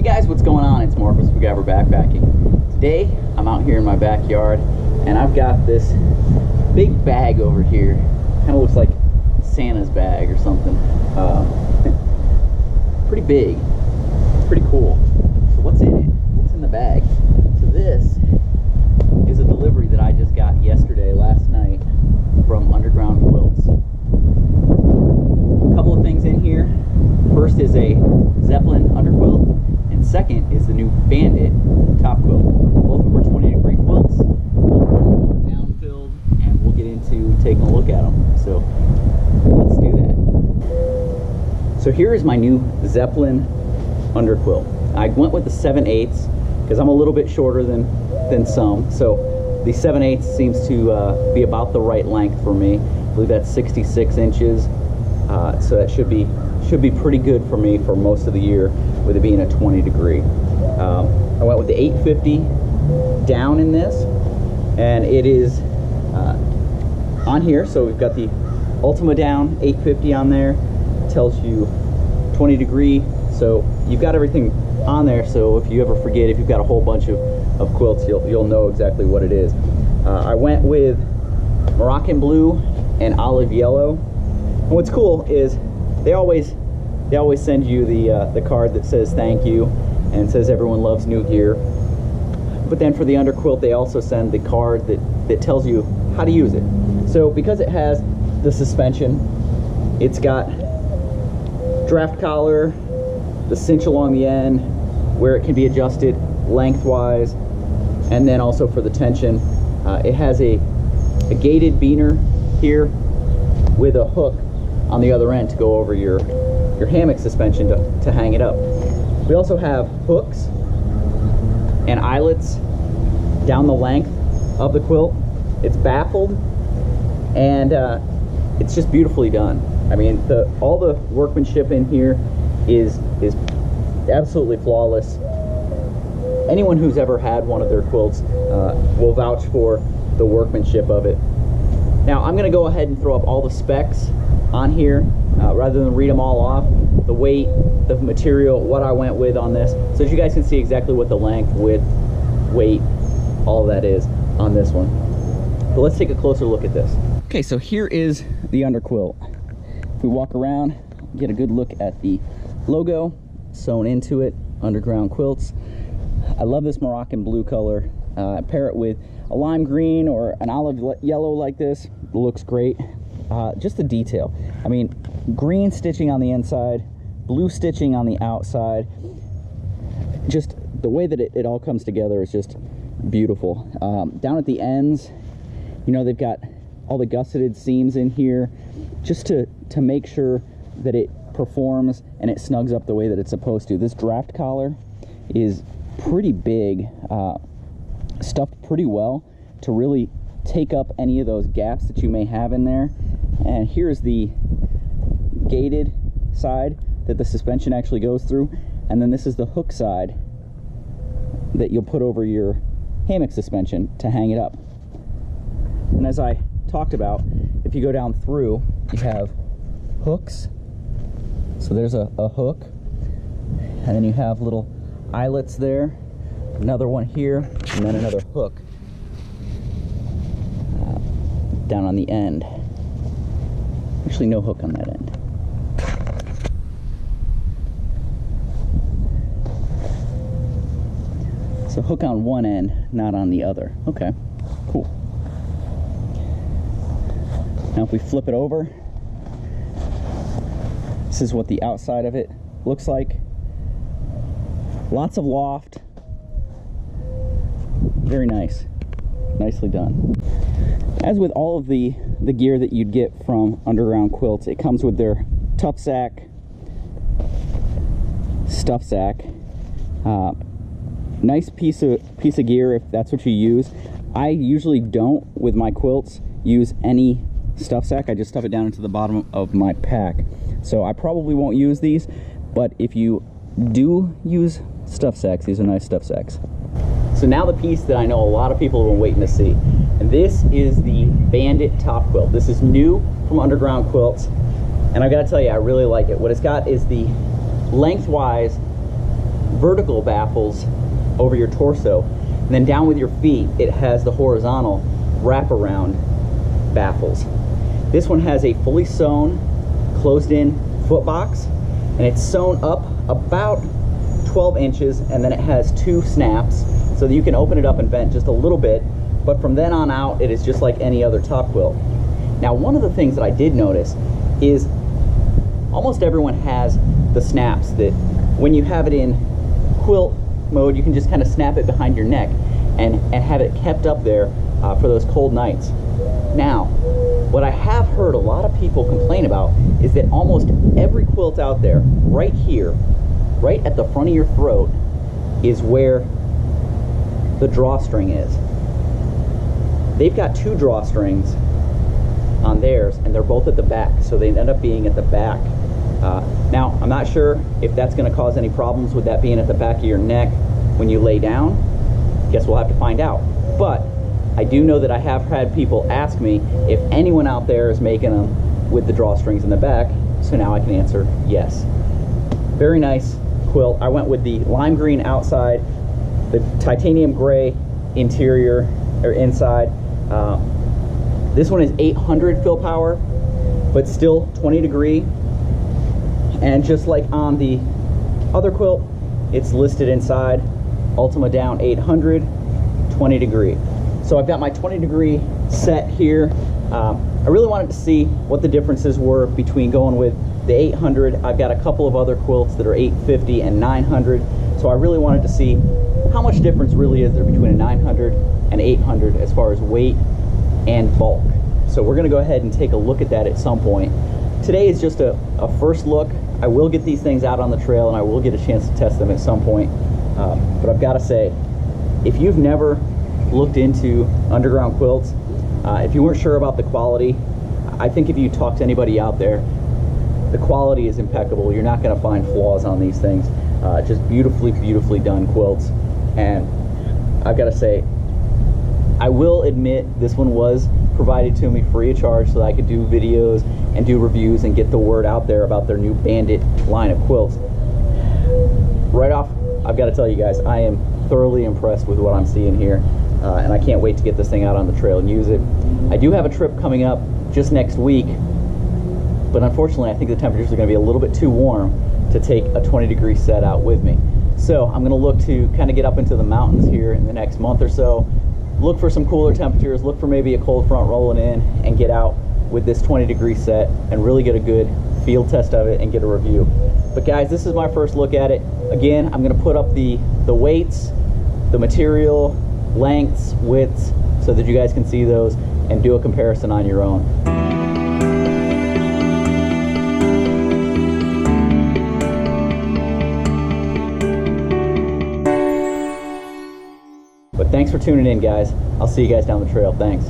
Hey guys, what's going on? It's Mark with Spiguyver Backpacking. Today, I'm out here in my backyard, and I've got this big bag over here. Kind of looks like Santa's bag or something. Pretty big, pretty cool. So what's in it? What's in the bag? So this is a delivery that I just got last night, from Underground Quilts. A couple of things in here. First is a Zeppelin Underquilt, and second is the new Bandit top quilt. Both of them are 20-degree quilts. Both of them are down filled, and we'll get into taking a look at them. So let's do that. So here is my new Zeppelin Underquilt. I went with the 7/8 because I'm a little bit shorter than some. So the 7/8 seems to be about the right length for me. I believe that's 66 inches. So that should be pretty good for me for most of the year, with it being a 20-degree. I went with the 850 down in this, and it is on here. So we've got the Ultima down 850 on there. It tells you 20-degree. So you've got everything on there. So if you ever forget, if you've got a whole bunch of quilts, you'll know exactly what it is. I went with Moroccan blue and olive yellow. And what's cool is they always send you the card that says thank you and says everyone loves new gear. But then for the underquilt, they also send the card that tells you how to use it. So because it has the suspension, it's got draft collar, the cinch along the end where it can be adjusted lengthwise, and then also for the tension, it has a gated beaner here with a hook on the other end to go over your hammock suspension to hang it up. We also have hooks and eyelets down the length of the quilt. It's baffled, and it's just beautifully done. I mean, all the workmanship in here is absolutely flawless. Anyone who's ever had one of their quilts will vouch for the workmanship of it. Now, I'm going to go ahead and throw up all the specs on here rather than read them all off. The weight, the material, what I went with on this, so that you guys can see exactly what the length, width, weight, all of that is on this one. So let's take a closer look at this. Okay, so here is the underquilt. If we walk around, get a good look at the logo sewn into it, Underground Quilts. I love this Moroccan blue color. Pair it with a lime green or an olive yellow like this, it looks great. Just the detail. I mean, green stitching on the inside, blue stitching on the outside. Just the way that it all comes together is just beautiful. Down at the ends, you know, they've got all the gusseted seams in here just to make sure that it performs and it snugs up the way that it's supposed to. This draft collar is pretty big, stuffed pretty well to really take up any of those gaps that you may have in there. And here's the gated side that the suspension actually goes through, and then this is the hook side that you'll put over your hammock suspension to hang it up. And as I talked about, if you go down through, you have hooks. So there's a hook, and then you have little eyelets there, another one here, and then another hook down on the end. Actually, no hook on that end. So hook on one end, not on the other. Okay, cool. Now if we flip it over, this is what the outside of it looks like. Lots of loft. Very nice. Nicely done. As with all of the gear that you'd get from Underground Quilts, it comes with their tough sack, stuff sack. Nice piece of gear if that's what you use. I usually don't, with my quilts, use any stuff sack. I just stuff it down into the bottom of my pack. So I probably won't use these, but if you do use stuff sacks, these are nice stuff sacks. So now the piece that I know a lot of people have been waiting to see, and this is the Bandit top quilt. This is new from Underground Quilts, and I gotta tell you, I really like it. What it's got is the lengthwise vertical baffles over your torso, and then down with your feet it has the horizontal wraparound baffles. This one has a fully sewn, closed-in foot box, and it's sewn up about 12 inches, and then it has 2 snaps so that you can open it up and vent just a little bit, but from then on out it is just like any other top quilt. Now, one of the things that I did notice is almost everyone has the snaps that when you have it in quilt mode, you can just kind of snap it behind your neck and have it kept up there for those cold nights. Now, what I have heard a lot of people complain about is that almost every quilt out there, right here, right at the front of your throat, is where the drawstring is. They've got 2 drawstrings on theirs, and they're both at the back, so they end up being at the back. Now, I'm not sure if that's going to cause any problems with that being at the back of your neck when you lay down. Guess we'll have to find out. But I do know that I have had people ask me if anyone out there is making them with the drawstrings in the back, so now I can answer yes. Very nice quilt. I went with the lime green outside, the titanium gray interior or inside. This one is 800 fill power, but still 20 degree. And just like on the other quilt, it's listed inside Ultima down 800, 20 degree. So I've got my 20 degree set here. I really wanted to see what the differences were between going with the 800. I've got a couple of other quilts that are 850 and 900. So I really wanted to see how much difference really is there between a 900 and 800 as far as weight and bulk. So we're going to go ahead and take a look at that at some point. Today is just a first look. I will get these things out on the trail, and I will get a chance to test them at some point. But I've got to say, if you've never looked into Underground Quilts, if you weren't sure about the quality, I think if you talk to anybody out there, the quality is impeccable. You're not going to find flaws on these things. Just beautifully, beautifully done quilts. And I've got to say, I will admit this one was provided to me free of charge so that I could do videos and do reviews and get the word out there about their new Bandit line of quilts. Right off, I've got to tell you guys, I am thoroughly impressed with what I'm seeing here, and I can't wait to get this thing out on the trail and use it. I do have a trip coming up just next week, but unfortunately I think the temperatures are going to be a little bit too warm to take a 20 degree set out with me. So I'm going to look to kind of get up into the mountains here in the next month or so, look for some cooler temperatures, look for maybe a cold front rolling in, and get out with this 20 degree set and really get a good field test of it and get a review. But guys, this is my first look at it. Again, I'm going to put up the weights, the material, lengths, widths, so that you guys can see those and do a comparison on your own. But thanks for tuning in, guys. I'll see you guys down the trail. Thanks.